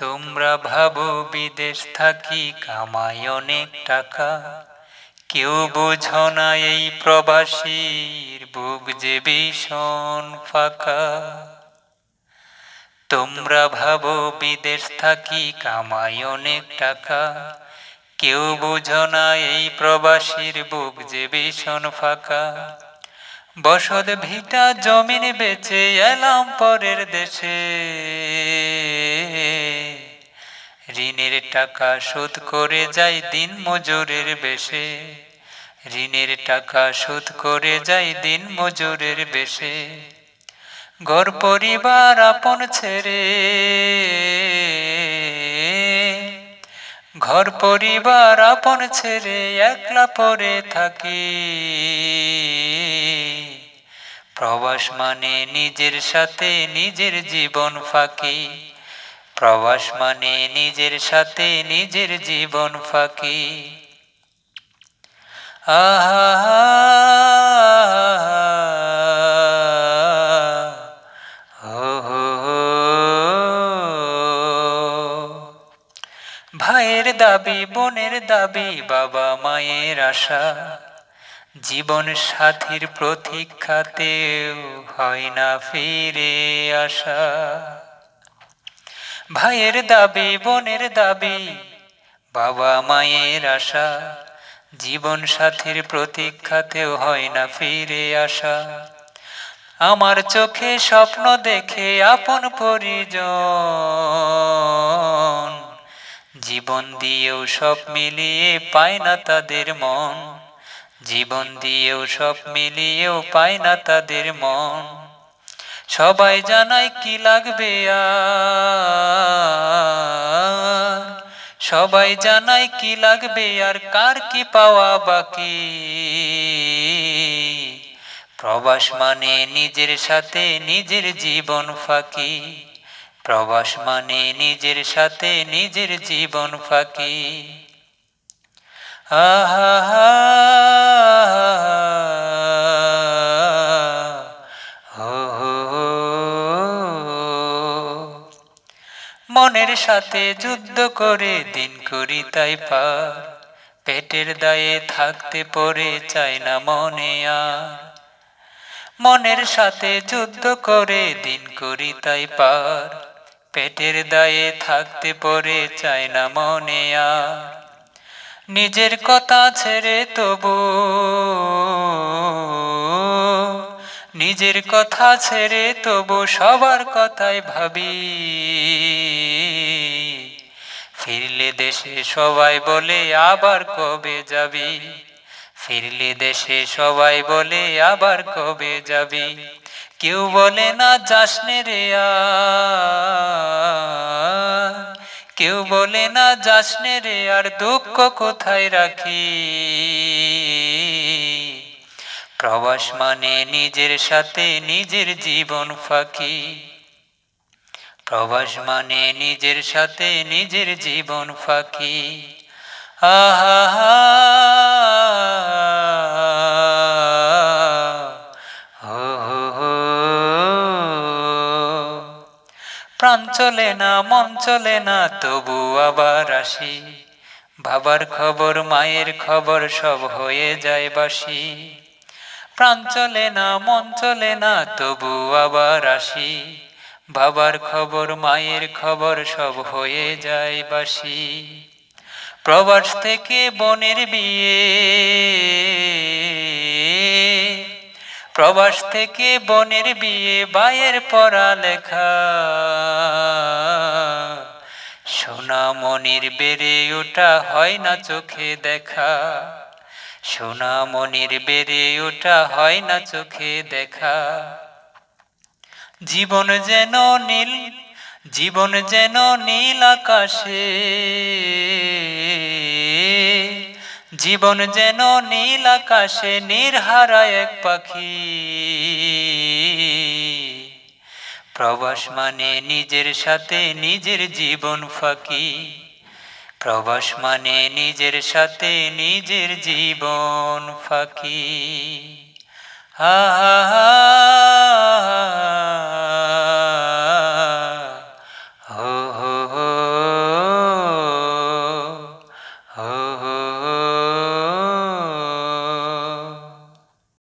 তোমরা ভাবো বিদেশ থাকি কামাই অনেক টাকা, কেউ বোঝো না এই প্রবাসীর বুক যে ভীষণ ফাঁকা। তোমরা ভাবো বিদেশ থাকি কামাই অনেক টাকা, কেউ বোঝো না এই প্রবাসীর বুক যে ভীষণ ফাঁকা। বসত ভিটা জমিন বেচে এলাম পরের দেশে, ঋণের টাকা শোধ করে যাই দিন মজুরের বেশে, ঋণের টাকা শোধ করে যাই দিন মজুরের বেশে। ঘর পরিবার আপন ছেড়ে, ঘর পরিবার আপন ছেড়ে একলা পড়ে থাকি। প্রবাস মানে নিজের সাথে নিজের জীবন ফাঁকি, প্রবাস মানে নিজের সাথে নিজের জীবন ফাঁকি। আহা ভাইয়ের দাবি বোনের দাবি বাবা মায়ের আশা, জীবন সাথীর প্রতীক্ষাতেও হয় না ফিরে আসা। ভাইয়ের দাবি বোনের দাবি বাবা মায়ের আশা, জীবন সাথীর প্রতীক্ষাতেও হয় না ফিরে আসা। আমার চোখে স্বপ্ন দেখে আপন পরিজন, জীবন দিয়েও সব মিলিয়ে পায় না তাদের মন, জীবন দিয়েও সব মিলিয়েও পায় না তাদের মন। সবাই জানায় কি লাগবে আর, সবাই জানায় কি লাগবে আর কার কি পাওয়া বাকি। প্রবাস মানে নিজের সাথে নিজের জীবন ফাঁকি, প্রবাস মানে নিজের সাথে নিজের জীবন ফাঁকি। আহা মনের সাথে যুদ্ধ করে দিন করি তাই পার, পেটের দায়ে থাকতে পড়ে চাই না মনে আর। মনের সাথে যুদ্ধ করে দিন করি তাই পার, পেটের দায়ে থাকতে পড়ে চাই না মনে আর। নিজের কথা ছেড়ে তবু, নিজের কথা ছেড়ে তবু সবার কথাই ভাবি। ফিরলে দেশে সবাই বলে আবার কবে যাবি, ফিরলে দেশে সবাই বলে আবার কবে যাবি। কেউ বলে না যাসনে রে আর, কেউ বলে না যাসনে রে আর দুঃখ কোথায় রাখি। প্রবাস মানে নিজের সাথে নিজের জীবন ফাঁকি, প্রবাস মানে নিজের সাথে নিজের জীবন ফাঁকি। আহা প্রাণ চলে না মন চলে না তবু আবার আসি, বাবার খবর মায়ের খবর সব হয়ে যায় বাসি। প্রাণ চলে না মন চলে না তবু আবার আসি, বাবার খবর মায়ের খবর সব হয়ে যায় বাসি। প্রবাস থেকে বোনের বিয়ে, প্রবাস থেকে বোনের বিয়ে ভাইয়ের পড়ালেখা। সোনামণির বেড়ে ওঠা হয় না চোখে দেখা, সোনামণির বেড়ে ওঠা হয় না চোখে দেখা। জীবন যেন নীল, জীবন যেন নীল আকাশে, জীবন যেন নীল আকাশে নির্হারা এক পাখি। প্রবাস মানে নিজের সাথে নিজের জীবন ফাঁকি, প্রবাস মানে নিজের সাথে নিজের জীবন ফাঁকি। আহা হো হো হো হো